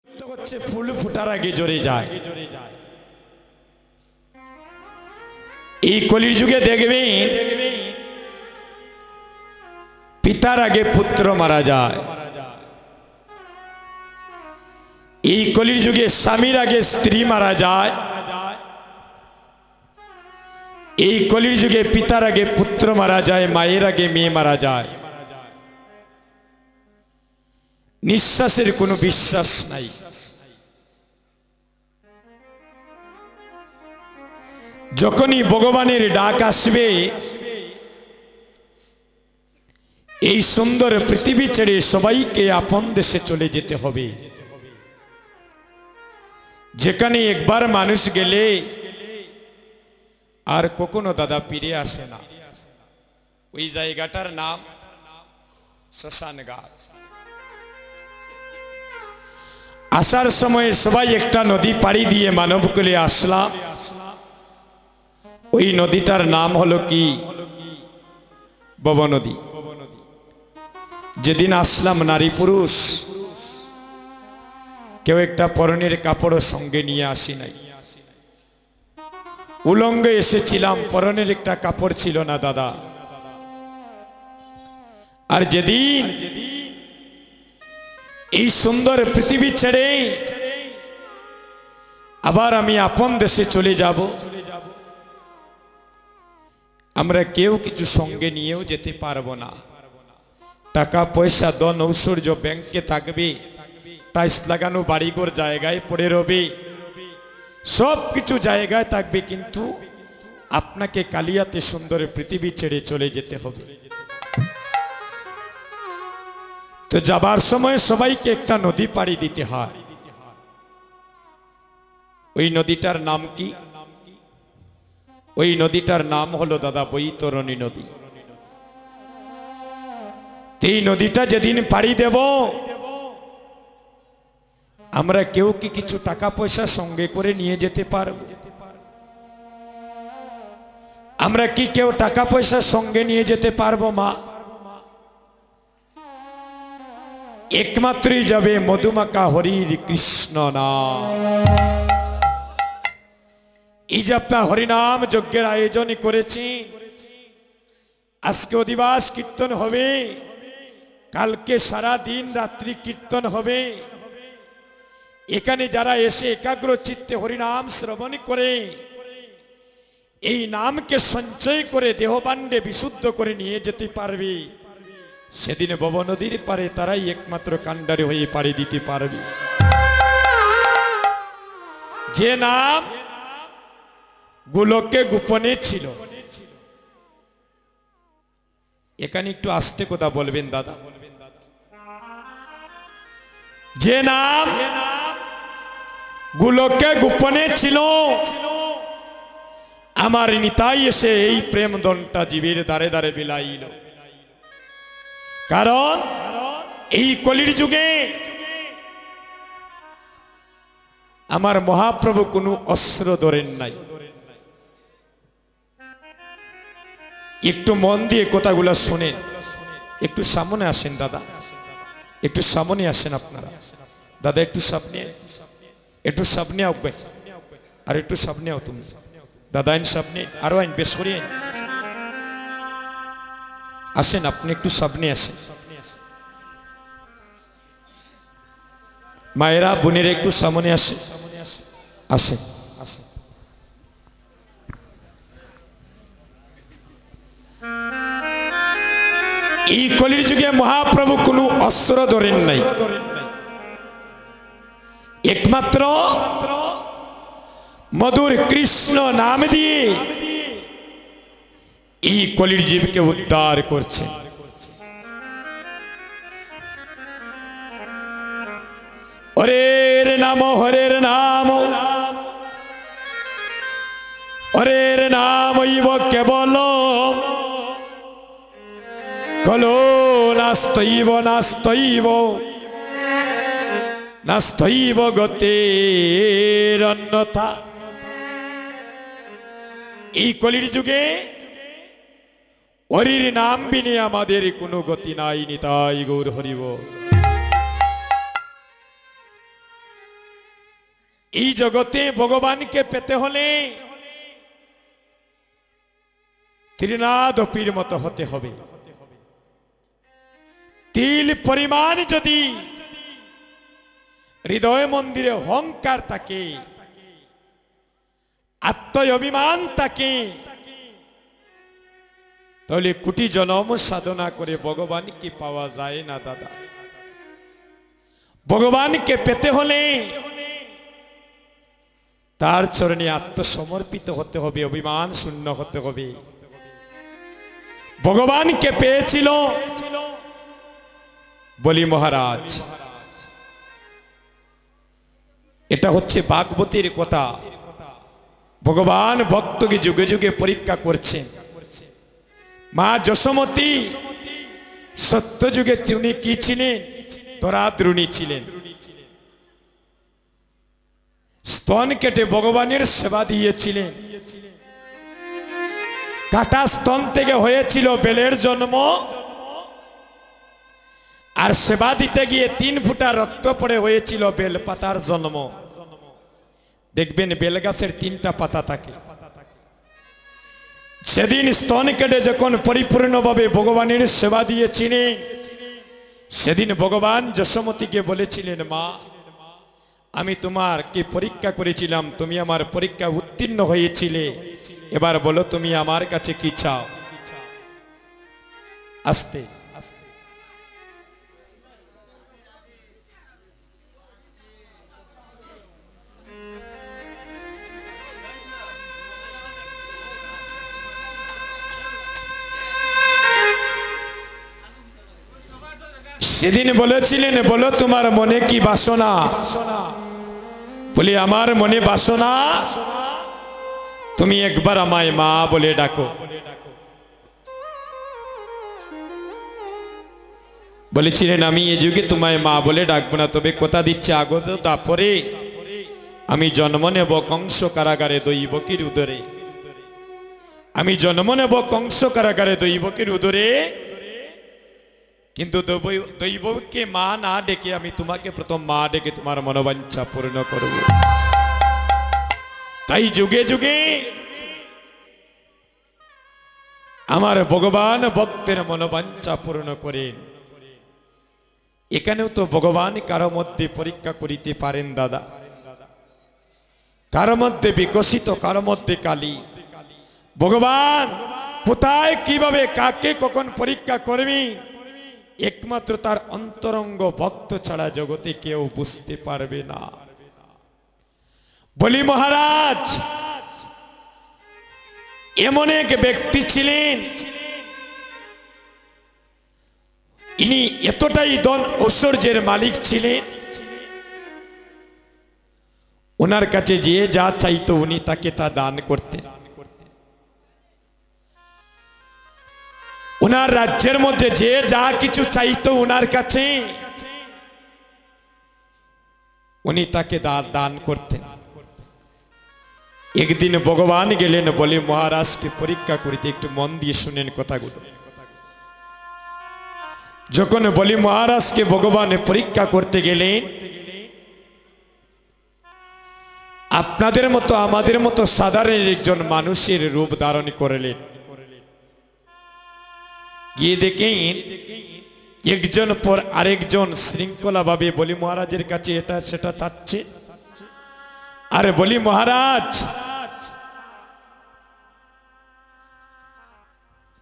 তো হচ্ছে ফুল ফুটার আগে জ্বরে যায়। এই কলির যুগে দেখবেন পিতার আগে পুত্র মারা যায়। এই কলির যুগে স্বামীর আগে স্ত্রী মারা যায়। এই কলির যুগে পিতার আগে পুত্র মারা যায়, মায়ের আগে মেয়ে মারা যায়। নিঃশ্বাসের কোনো বিশ্বাস নাই। যখনই ভগবানের ডাক আসবে, এই সুন্দর পৃথিবী ছেড়ে সবাইকে আপন দেশে চলে যেতে হবে। যেখানে একবার মানুষ গেলে আর কখনো দাদা ফিরে আসে না। ওই জায়গাটার নাম শ্মশানঘাট। আসার সময় সবাই একটা নদী পাড়ি দিয়ে মানবকুলে আসলাম। ওই নদীটার নাম হলো কি? ভব নদী। যেদিন আসলাম নারী পুরুষ কেউ একটা পরনের কাপড় সঙ্গে নিয়ে আসি নাই। উলঙ্গে এসেছিলাম, পরনের একটা কাপড় ছিল না দাদা। আর যেদিন এই সুন্দর পৃথিবী ছেড়ে আবার আমি আপন দেশে চলে যাব, আমরা কেউ কিছু সঙ্গে নিয়েও যেতে পারবো না। টাকা পয়সা ধন ঐশ্বর্য ব্যাংকে থাকবে, টাইলস লাগানো বাড়িঘর জায়গায় পড়ে রবে, সব কিছু জায়গায় থাকবে, কিন্তু আপনাকে কালিয়াতে সুন্দর পৃথিবী ছেড়ে চলে যেতে হবে। তো যাবার সময় সবাইকে একটা নদী পাড়ি দিতে হয়। ওই নদীটার নাম কি? ওই নদীটার নাম হলো দাদা বৈতরণী নদী। এই নদীটা যেদিন পাড়ি দেব, আমরা কেউ কি কিছু টাকা পয়সা সঙ্গে করে নিয়ে যেতে পারব? আমরা কি কেউ টাকা পয়সা সঙ্গে নিয়ে যেতে পারবো মা? একমাত্রই যাবে মধুমাখা হরির কৃষ্ণ নাম। এই যে আপনার হরিনাম যজ্ঞের আয়োজন করেছি, আজকে অধিবাস কীর্তন হবে, কালকে সারা দিন রাত্রি কীর্তন হবে। এখানে যারা এসে একাগ্র চিত্তে হরিনাম শ্রবণ করে এই নামকে সঞ্চয় করে দেহবাণ্ডে বিশুদ্ধ করে নিয়ে যেতে পারবে, সেদিন ভব নদীর পারে তারাই একমাত্র কাণ্ডারে হয়ে পাড়ি দিতে পারবে। যে নাম গোলকে গোপনে ছিল। এখানে একটু আস্তে কথা বলবেন দাদা। যে নাম গোলকে গোপনে ছিল, আমার নিতাই এসে এই প্রেম দনটা জীবের দ্বারে দ্বারে বিলাইল। কারণ এই কলির যুগে আমার মহাপ্রভু কোনো অস্ত্র ধরেন নাই। একটু মন দিয়ে কথাগুলো শোনেন। একটু সামনে আসেন দাদা, একটু সামনে আসেন আপনারা। দাদা একটু সামনে, একটু সামনে আসবে, আর একটু সামনে আও তুমি দাদা। আইন সামনে, আরো আইন বেশ করি আইন। আসেন আপনি একটু সামনে আসেন। মায়েরা বোনেরা একটু সামনে আসে, আসেন। এই কলির যুগে মহাপ্রভু কোনো অস্ত্র ধরেন নাই। একমাত্র মধুর কৃষ্ণ নাম দিয়ে এই কলির জীবকে উদ্ধার করছেন। হরের নাম, হরের নাম, হরের নাম ইব কেবল কলো নাস্তৈব নাস্তৈব নাস্তৈব গতের অন্যথা। এই কলির যুগে হরির নাম বিনে আমাদের কোনো গতি নাই। নিতাই গৌর হরিব। এই জগতে ভগবানকে পেতে হলে ত্রিনাদপীর মতো হতে হবে। তিল পরিমাণ যদি হৃদয় মন্দিরে অহংকার থাকে, আত্ম অভিমান থাকে, তাহলে কোটি জন্ম সাধনা করে ভগবানকে পাওয়া যায় না দাদা। ভগবানকে পেতে হলে তার চরণে আত্মসমর্পিত হতে হবে, অভিমান শূন্য হতে হবে। ভগবানকে পেয়েছিল বলি মহারাজ। এটা হচ্ছে ভাগবতীর কথা। ভগবান ভক্তকে যুগে যুগে পরীক্ষা করছেন। মা যশোমতী সত্য যুগে তিনি কি ছিলেন? তরাদ্রুণী ছিলেন। স্তন কেটে ভগবানের সেবা দিয়েছিলেন। কাটা স্তন থেকে হয়েছিল বেলের জন্ম, আর সেবা দিতে গিয়ে 3 ফুটা রক্ত পড়ে হয়েছিল বেল পাতার জন্ম। দেখবেন বেল গাছের 3টা পাতা থাকে। সেদিন স্তন কেটে যখন পরিপূর্ণভাবে ভগবানের সেবা দিয়েছিলেন, সেদিন ভগবান যশোমতীকে বলেছিলেন, মা আমি তোমাকে পরীক্ষা করেছিলাম, তুমি আমার পরীক্ষা উত্তীর্ণ হয়েছিলে, এবার বলো তুমি আমার কাছে কি চাও। আস্তে সেদিন বলেছিলেন, বলো তোমার মনে কি বাসনা। বলি আমার মনে বাসনা তুমি একবার আমায় মা বলে ডাকো। বলেছিলেন আমি এই যুগে তোমায় মা বলে ডাকবো না, তবে কথা দিচ্ছে আগত তারপরে আমি জন্ম নেব কংস কারাগারে দৈবকীর উদরে। আমি জন্ম নেব কংস কারাগারে দৈবকীর উদরে, কিন্তু দৈবকে মা না ডেকে আমি তোমাকে প্রথম মা ডেকে তোমার মনোবাঞ্ছা পূর্ণ করব। তাই যুগে যুগে আমার ভগবান ভক্তের মনোবাঞ্ছা পূর্ণ করেন। এখানেও তো ভগবান কারো মধ্যে পরীক্ষা করিতে পারেন দাদা। কারো মধ্যে বিকশিত, কারো মধ্যে কালী। ভগবান কোথায় কিভাবে কাকে কখন পরীক্ষা করবি একমাত্র তার অন্তরঙ্গ ভক্ত ছাড়া জগতে কেউ বুঝতে পারবে না। বলি মহারাজ এমন এক ব্যক্তি ছিলেন, ইনি এতটাই ধন ঐশ্বর্যের মালিক ছিলেন, ওনার কাছে যে যা চাইতো উনি তাকে তা দান করতেন। ওনার রাজ্যের মধ্যে যে যা কিছু চাইতো ওনার কাছে উনি তাকে দান করতেন। একদিন ভগবান গেলেন বলে মহারাজকে পরীক্ষা করিতে, একটু মন দিয়ে শুনেন কথাগুলো। যখন বলি মহারাজকে ভগবান পরীক্ষা করতে গেলেন, আপনাদের মতো আমাদের মতো সাধারণ একজন মানুষের রূপ ধারণ করলেন। গিয়ে দেখেন একজন পর আরেকজন শৃঙ্খলা ভাবে বলি মহারাজের কাছে এটা সেটা চাচ্ছে। আরে বলি মহারাজ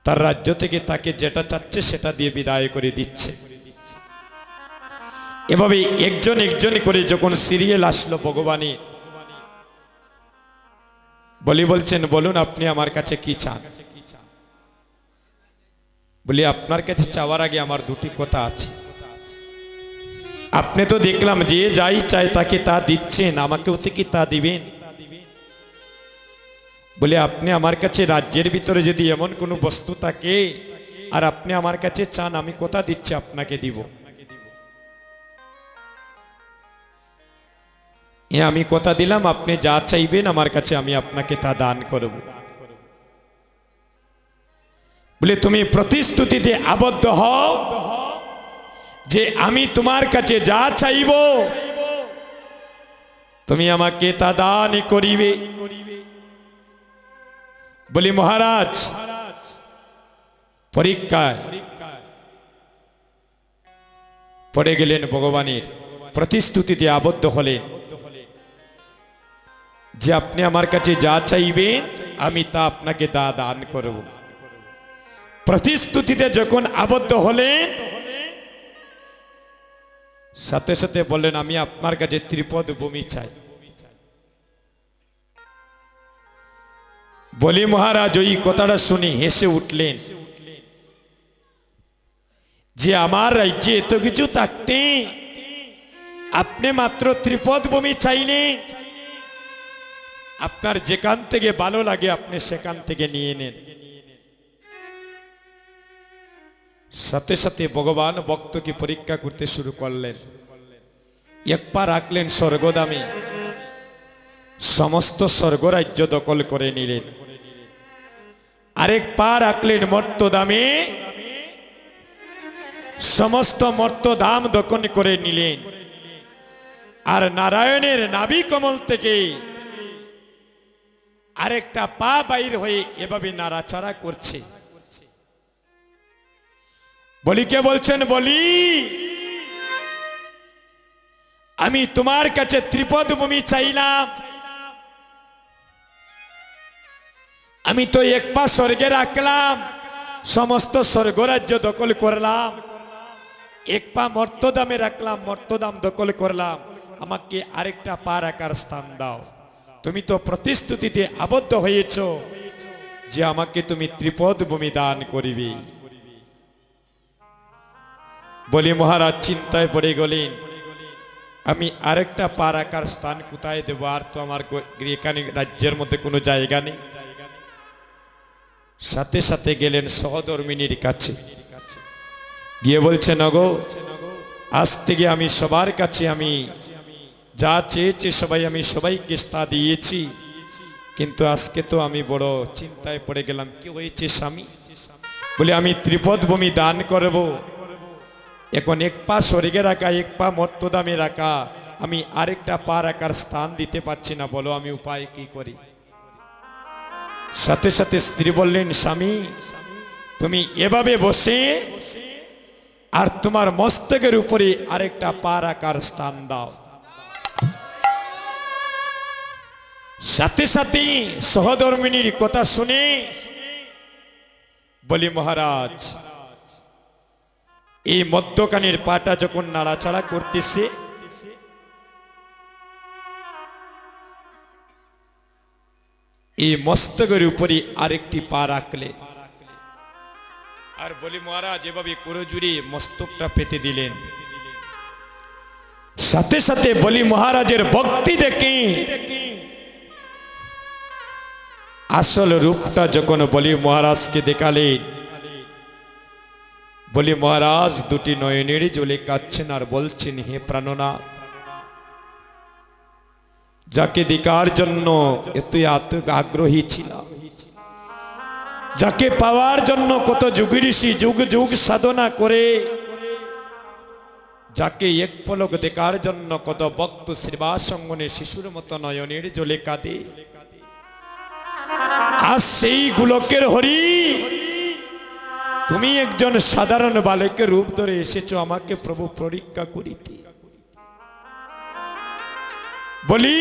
তার রাজ্য থেকে তাকে যেটা চাচ্ছে সেটা দিয়ে বিদায় করে দিচ্ছে। এভাবে একজন একজন করে যখন সিরিয়াল আসলো ভগবানে, বলি বলছেন বলুন আপনি আমার কাছে কি চান। বলি আপনার কাছে চাওয়ার আগে আমার দুটি কথা আছে। আপনি তো দেখলাম যে যাই চায় তাকে তা দিচ্ছেন, আমাকেও কি তা দিবেন? বলে আপনি আমার কাছে রাজ্যের ভিতরে যদি এমন কোনো বস্তু থাকে আর আপনি আমার কাছে চান, আমি কথা দিচ্ছি আপনাকে দিব। আমি কথা দিলাম আপনি যা চাইবেন আমার কাছে আমি আপনাকে তা দান করব। বলে তুমি প্রতিশ্রুতিতে আবদ্ধ হও যে আমি তোমার কাছে যা চাইব তুমি আমাকে তা দান করিবে। বলি মহারাজ পরীক্ষায় পড়ে গেলেন, ভগবানের প্রতিশ্রুতিতে আবদ্ধ হলেন যে আপনি আমার কাছে যা চাইবেন আমি তা আপনাকে তা দান করব। প্রতিশ্রুতিতে যখন আবদ্ধ হলেন সাথে সাথে বললেন আমি আপনার কাছে ত্রিপদ ভূমি চাই। বলি মহারাজ ওই কথাটা শুনে হেসে উঠলেন যে আমার রাজ্যে এত কিছু থাকতে আপনি মাত্র ত্রিপদ ভূমি চাইলেন, আপনার যেখান থেকে ভালো লাগে আপনি সেখান থেকে নিয়ে নেন। সাথে সাথে ভগবান ভক্তকে পরীক্ষা করতে শুরু করলেন। এক পা রাখলেন স্বর্গদামে, সমস্ত স্বর্গরাজ্য দখল করে নিলেন। আরেক পা রাখলেন মর্তদামে, সমস্ত মর্তধাম দখল করে নিলেন। আর নারায়ণের নাভি কমল থেকে আরেকটা পা বাইর হয়ে এভাবে নাড়াচাড়া করছে। বলি কে বলছেন? বলি আমি তোমার কাছে ত্রিপদ ভূমি চাইলাম, আমি তো এক পা স্বর্গে রাখলাম, সমস্ত স্বর্গরাজ্য দখল করলাম, এক পা মর্তধামে রাখলাম, মর্তধাম দখল করলাম, আমাকে আরেকটা পা রাখার স্থান দাও। তুমি তো প্রতিশ্রুতিতে আবদ্ধ হয়েছ যে আমাকে তুমি ত্রিপদ ভূমি দান করিবে। বলি মহারাজ চিন্তায় পড়ে গেলেন, আমি আরেকটা পা রাখার স্থান কোথায় দেব? আর তো আমার এখানে রাজ্যের মধ্যে কোনো জায়গা নেই। সাথে সাথে গেলেন সহধর্মিনীর কাছে, গিয়ে বলছেন ওগো আজ থেকে আমি সবার কাছে আমি যা চেয়েছে সবাই আমি সবাইকে তা দিয়েছি, কিন্তু আজকে তো আমি বড় চিন্তায় পড়ে গেলাম। কি হয়েছে স্বামী? বলে আমি ত্রিপদ ভূমি দান করব, এখন এক পা স্বর্গে রাখা এক পা মর্তধামে রাখা, আমি আরেকটা পা রাখার স্থান দিতে পারছি না, বলো আমি উপায় কি করি? সাথে সাথে স্ত্রী বললেন স্বামী তুমি এভাবে বসে আর তোমার মস্তকের উপরে আরেকটা পা রাখার স্থান দাও। সাথে সাথে সহধর্মিনীর কথা শুনে বলি মহারাজ এই মধ্যখানের পাটা যখন নাড়াচাড়া করতেছে এই মস্তকের উপরে আরেকটি পা রাখলে, আর বলি মহারাজ এভাবে করে জুড়ে মস্তকটা পেতে দিলেন। সাথে সাথে বলি মহারাজের ভক্তি দেখে আসল রূপটা যখন বলি মহারাজকে দেখালেন, বলি মহারাজ দুটি নয়নের জলে কাঁদছেন আর বলছেন হে প্রাণনাথ, যাকে দেখার জন্য এতই আগ্রহী ছিল, যাকে পাওয়ার জন্য কত যুগ ঋষি যুগ যুগ সাধনা করে, যাকে এক পলক দেখার জন্য কত ভক্ত শ্রীবাসঙ্গনে শিশুর মতো নয়নের জলে কাঁদে, আজ সেই গোলকের হরি তুমি একজন সাধারণ বালকের রূপ ধরে এসেছো আমাকে প্রভু পরীক্ষা করিতে। বলি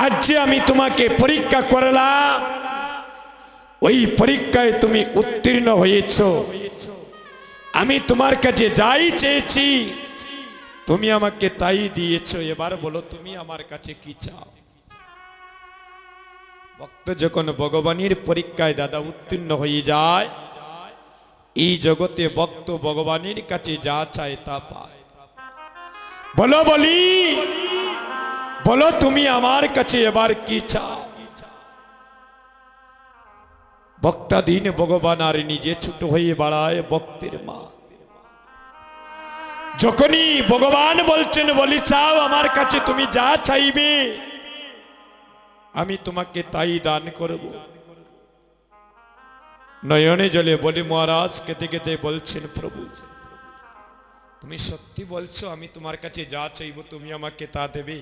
আজ যে আমি তোমাকে পরীক্ষা করলাম, ওই পরীক্ষায় তুমি উত্তীর্ণ হয়েছ, আমি তোমার কাছে যাই চেয়েছি তুমি আমাকে তাই দিয়েছো, এবার বলো তুমি আমার কাছে কি চাও? ভক্ত যখন ভগবানের পরীক্ষায় দাদা উত্তীর্ণ হয়ে যায়, এই জগতে ভক্ত ভগবানের কাছে যা চায় তা পায়। বলো বলি বলো তুমি আমার কাছে এবার কি চাও? ভক্তাধীন ভগবান আর নিজে ছোট হয়ে বাড়ায় ভক্তের মা। যখনই ভগবান বলছেন বলি চাও আমার কাছে তুমি যা চাইবে আমি তোমাকে তাই দান করব। নয়নে জলে বলি মহারাজ কেঁদে কেঁদে বলছেন প্রভু তুমি সত্যি বলছো আমি তোমার কাছে যা চাইবো তুমি আমাকে তা দেবে?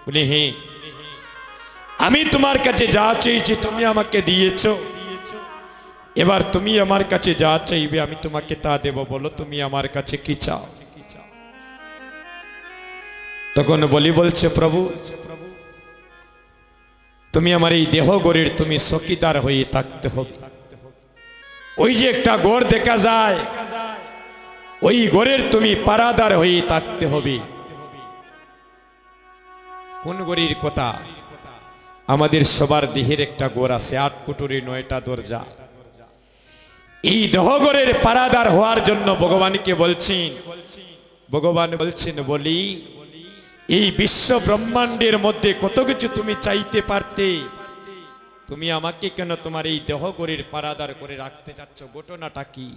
বলে হ্যাঁ, আমি তোমার কাছে যা চেয়েছি তুমি আমাকে দিয়েছো, এবার তুমি আমার কাছে যা চাইবে আমি তোমাকে তা দেব, বলো তুমি আমার কাছে কি চাও? তখন বলি বলছে প্রভু তুমি আমার এই দেহ গড়ের তুমি চকিদার হয়ে থাকতে হবে। ওই যে একটা গড় দেখা যায় ওই গড়ের তুমি পারাদার হয়ে থাকতে হবে। কোন গড়ের কথা? আমাদের সবার দেহের একটা গড় আছে, 8 কুটুরি 9টা দরজা। এই দেহগড়ের পারাদার হওয়ার জন্য ভগবানকে বলছেন, ভগবান বলছেন বলি এই বিশ্ব ব্রহ্মাণ্ডের মধ্যে কত কিছু তুমি চাইতে পারতে, তুমি আমাকে কেন তোমার এই দেহগড়ের পারাদার করে রাখতে চাচ্ছ, ঘটনাটা কি?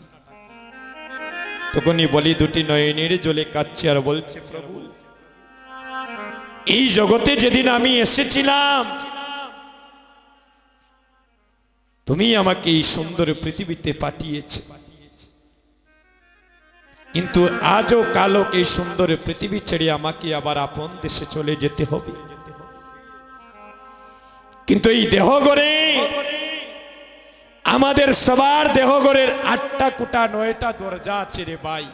তখনই বলি দুটি নয়নের জলে কাঁদছে আর বলছে প্রভু এই জগতে যেদিন আমি এসেছিলাম তুমি আমাকে এই সুন্দর পৃথিবীতে পাঠিয়েছে, কিন্তু আজও কালো এই সুন্দর পৃথিবী ছেড়ে আমাকে আবার আপন দেশে চলে যেতে হবে। কিন্তু এই দেহগড়ে আমাদের সবার দেহগড়ের 8টা কুটা 9টা দরজা আছে রে ভাই।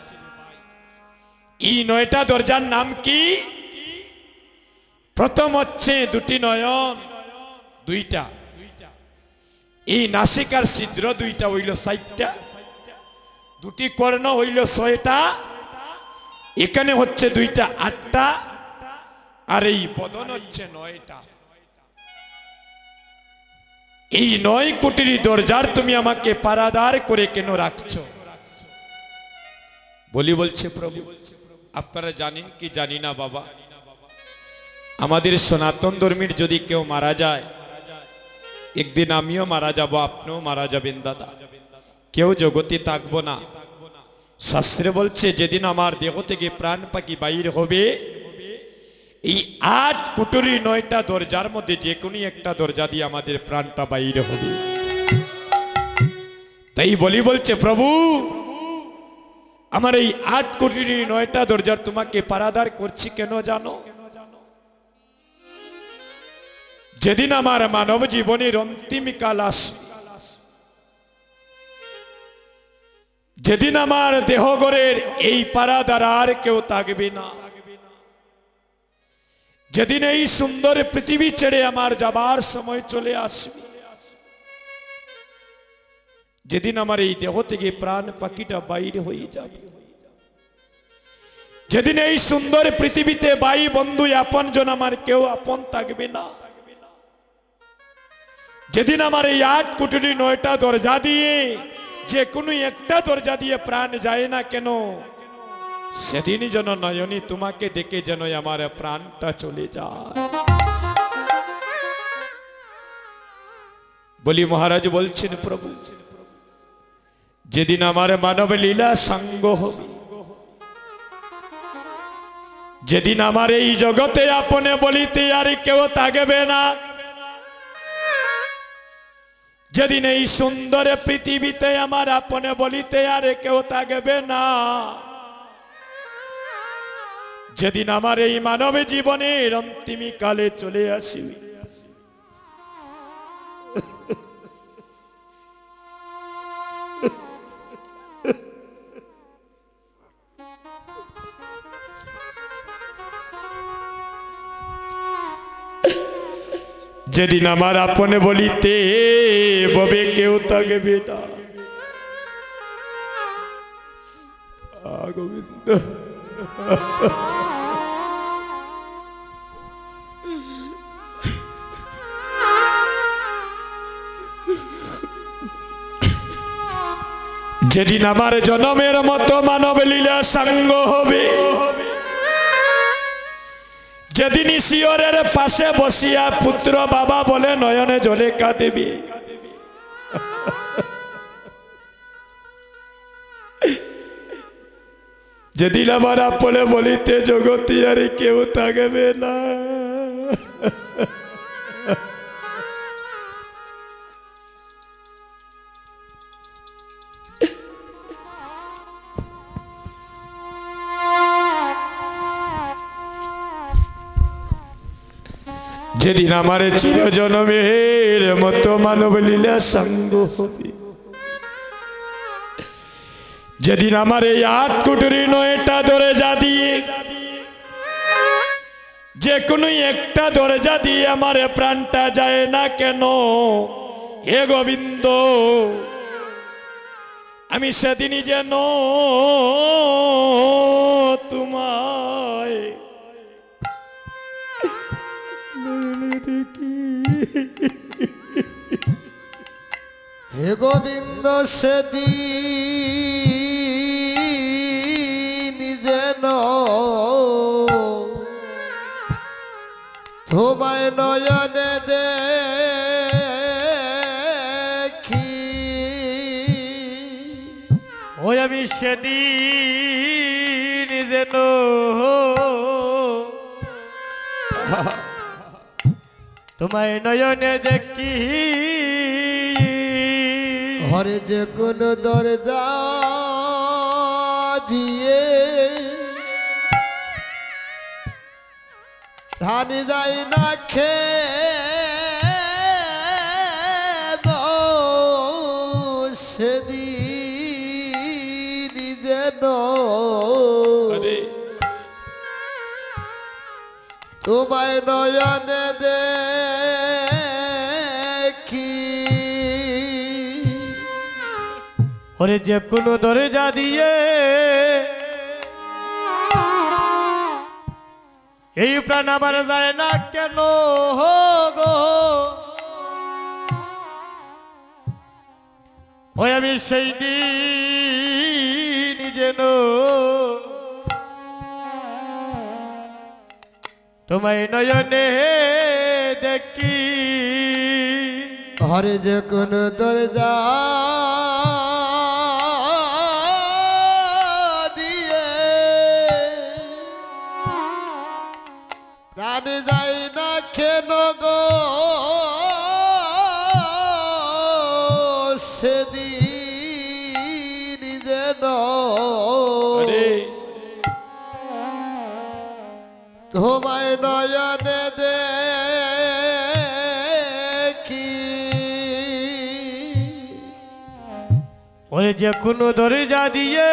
এই 9টা দরজার নাম কি? প্রথম হচ্ছে দুটি নয়ন 2টা, এই নাসিকার ছিদ্র 2টা হইল 6টা, দুটি কর্ণ হইল 6টা, এখানে হচ্ছে 2টা 8টা, আর এই বদন হচ্ছে 9টা। এই 9 কোটির দরজার তুমি আমাকে পারাদার করে কেন রাখছো? বলি বলছে প্রভু আপনারা জানেন কি জানি না বাবা, আমাদের সনাতন ধর্মের যদি কেউ মারা যায় একদিন আমিও মারা যাব, আপনিও মারা যাবেন দাদা, কেউ জগতে থাকবো না। শাস্ত্রে বলছে যেদিন আমার দেহ থেকে প্রাণ পাখি বাইর হবে এই 8 কুটুরি 9টা দরজার মধ্যে যে কোনো একটা দরজা দিয়ে আমাদের প্রাণটা বাইরে হবে। তাই বলি বলছে প্রভু আমার এই 8 কুটুরি 9টা দরজার তোমাকে পারাদার করছি কেন জানো? যেদিন আমার মানব জীবনের অন্তিম কাল আসবে, যেদিন আমার দেহগড়ের এই পারাদার আর কেউ থাকবে না, যেদিন এই সুন্দর পৃথিবী ছেড়ে আমার যাবার সময় চলে আসবে, যেদিন আমার এই দেহ থেকে প্রাণ পাখিটা বাইরে হয়ে যাবে, যেদিন এই সুন্দর পৃথিবীতে ভাই বন্ধু আপন জন আমার কেউ আপন থাকবে না, যেদিন আমার এই 8 কোটি 9টা দরজা দিয়ে যে কোনো একটা দরজা দিয়ে প্রাণ যায় না কেন, সেদিনই যেন নয়নী তোমাকে দেখে যেন আমার প্রাণটা চলে যায়। বলি মহারাজ বলছেন প্রভু যেদিন আমার মানব লীলা সঙ্গ হবে, যেদিন আমার এই জগতে আপনে বলিতে আর কেউ থাকবে না, যেদিন এই সুন্দর পৃথিবীতে আমার আপনে বলিতে আর কেউ থাকবে না, যেদিন আমার এই মানব জীবনের অন্তিম কালে চলে আসিবে, যেদিন আমার আপনে বলিতে ববে কেউ থাকবে না, গোবিন্দ যেদিন আমার জনমের মতো মানব লীলা সঙ্গ হবে, যেদিন শিয়রের পাশে বসিয়া পুত্র বাবা বলে নয়নে জলে কাঁদিবি, যেদিন আমার আপনে বলিতে জগতে আর কেউ থাকবে না, যেদিন আমার চিরজনমের মতো মানব লীলা সঙ্গ হবে, যেদিন আমার এই আটকুটুরি নয়টা দরজা দিয়ে যে কোনো একটা দরজা দিয়ে আমার প্রাণটা যায় না কেন, হে গোবিন্দ আমি সেদিনই যেন তোমায় দেখি। হে গোবিন্দ সেদিন যেন তোমায় নয়নে দেখি। ওই আমি সেদিন যেন তোমায় নয়নে দেখি। ঘরে যে কোনো দরজা দিয়ে ধান যায় না সেদিন যেন তোমায় নয়নে দেখি। ওরে যে কোনো দরজা দিয়ে এই প্রাণ আমার যায় না কেন গো, ওই আমি সেই দিন যেন তোমায় নয়নে দেখি। ঘরে যে কোনো দরজা দিয়ে প্রাণ যায় না কেন গো, সেদিন যেন তোমায় নয়নে দেখি। ওই যে কোনো দরজা দিয়ে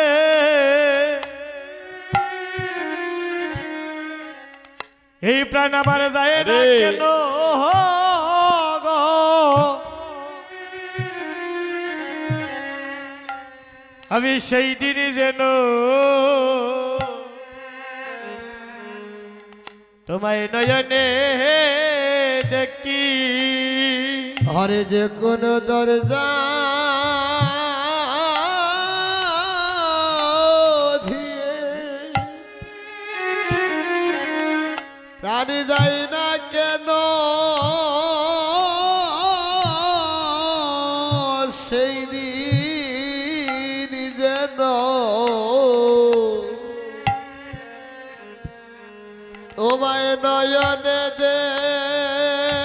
এই প্রাণ আমার যায় না কেন গো, আমি সেই দিন যেন তোমায় নয়নে দেখি। ঘরে যে কোনো দরজা দিয়ে প্রাণ যায় না কেন, সেই দিন যেন তোমায় নয়নে দেখি।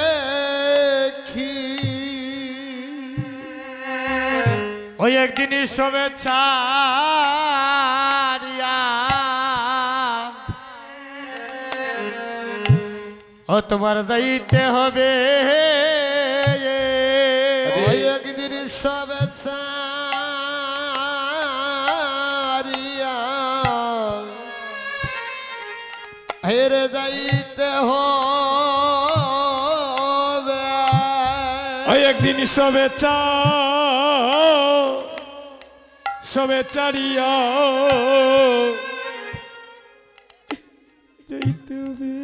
ওই একদিন শুভেচ্ছা ও তোমার যাইতে হবে, ওই একদিন শুভেচ্ছা হেরে যাইতে হবে। ওই একদিন শুভেচ্ছা শুভেচ্ছারিয়া যাইতে হবে।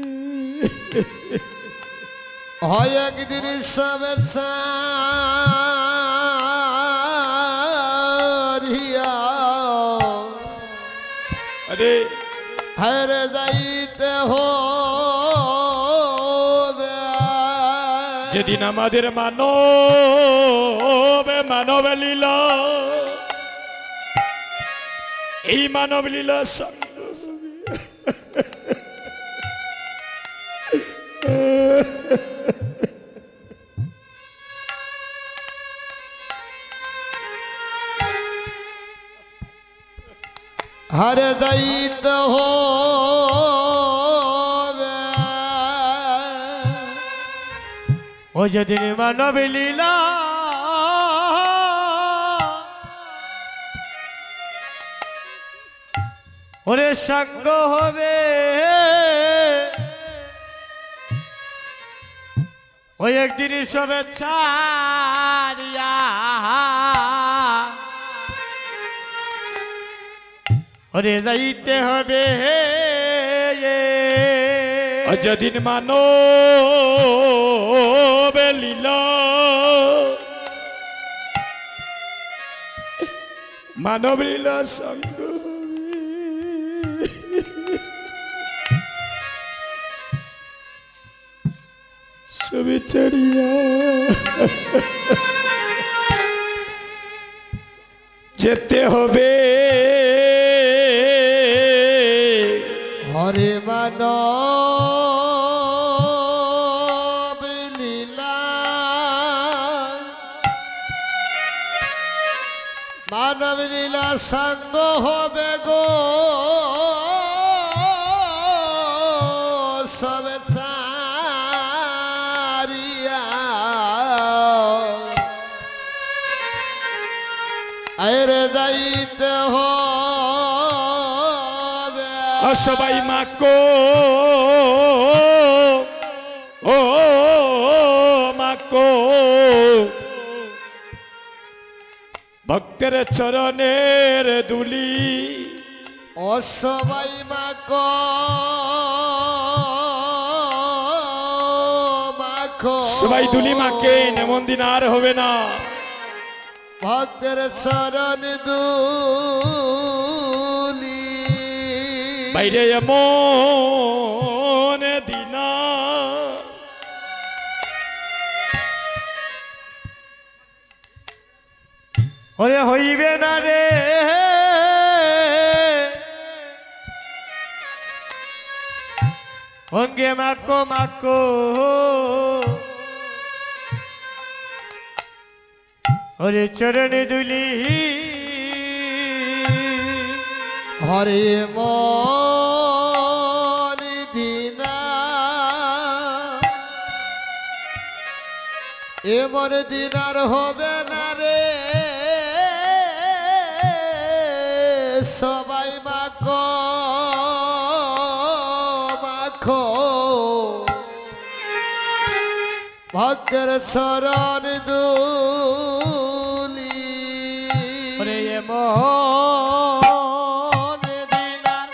হয় একদিন শুভেচ্ছা আরে হেরে যাইতে হবে। যেদিন আমাদের মানব লীলা, এই মানব লীলা সঙ্গ হরে যাইতে হবে। ও যেদিন মানব লীলা ওরে সঙ্গ হবে ওই একদিন শুভেচ্ছা ওরে যাইতে হবে যেদিন মানব লীলা মানব লীলা সঙ্গ শুভেচ্ছাড়িয়া যেতে হবে হরে মানব লীলা মানব লীলা সঙ্গ হবে গো সবে ছাড়িয়া আরে যাইতে হবে সবাই মাকো ও মাকো ভক্তের চরণের দুলি অসবাই মাকো মাখো সবাই দুলি মাকে এমন দিন আর হবে না ভক্তের চরণ দুলি বাইরে এমন দিনা ওরে হইবে না রে অঙ্গে মাকো মাকো ওরে চরণ দুলি হরে মন দিনা এমন দিন আর হবে না রে সবাই মাখো মাখো ভক্তের চরণ দুলি ওরে এমন দিন আর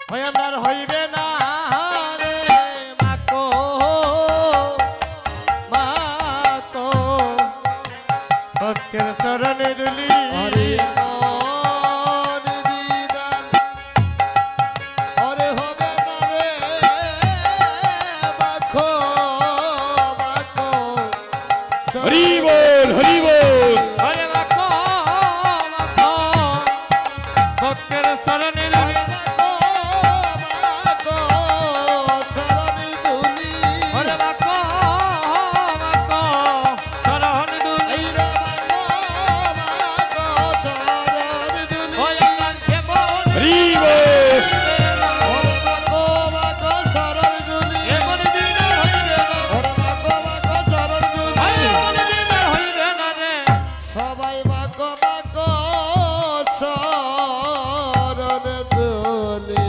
হয় আমার হইবে না রে মাকো মাকো ভক্তের চরণে দুলি হরে মন দিদার হরে হবে না রে মাখো মাখো হরি বল হরি বল ওরে মাকো মাকো ভক্তের চরণে দুলি মাখো চরণে দুলি ওরে মাকো মাকো চরণে দুলি এই রে মাখো চরণে দুলি ওই আমার কেমন হরি বল হরে মাখো চরণে দুলি এমন দিন আর হইবে না হরে মাখো চরণে দুলি এমন দিন আর হইবে না রে সবাই মাখো চরণ দুলি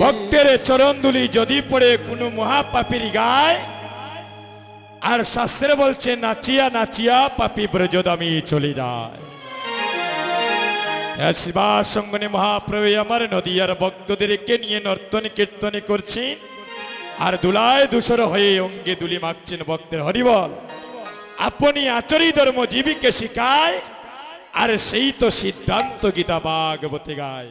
ভক্তের চরণ দুলি যদি পড়ে কোনো মহাপাপীর গায় আর শাস্ত্রে বলছে নাচিয়া নাচিয়া পাপী ব্রজদামি চলে যায় শিবা সঙ্গনে মহাপ্রভু আমার নদীয়ার ভক্তদেরকে নিয়ে নর্তন কীর্তন করছেন আর দুলায় দুসর হয়ে অঙ্গে দুলি মাখছেন ভক্তের হরিবল আপনি আচরি ধর্ম জীবিকে শিখায় আর সেই তো সিদ্ধান্ত গীতা ভাগবতে গায়।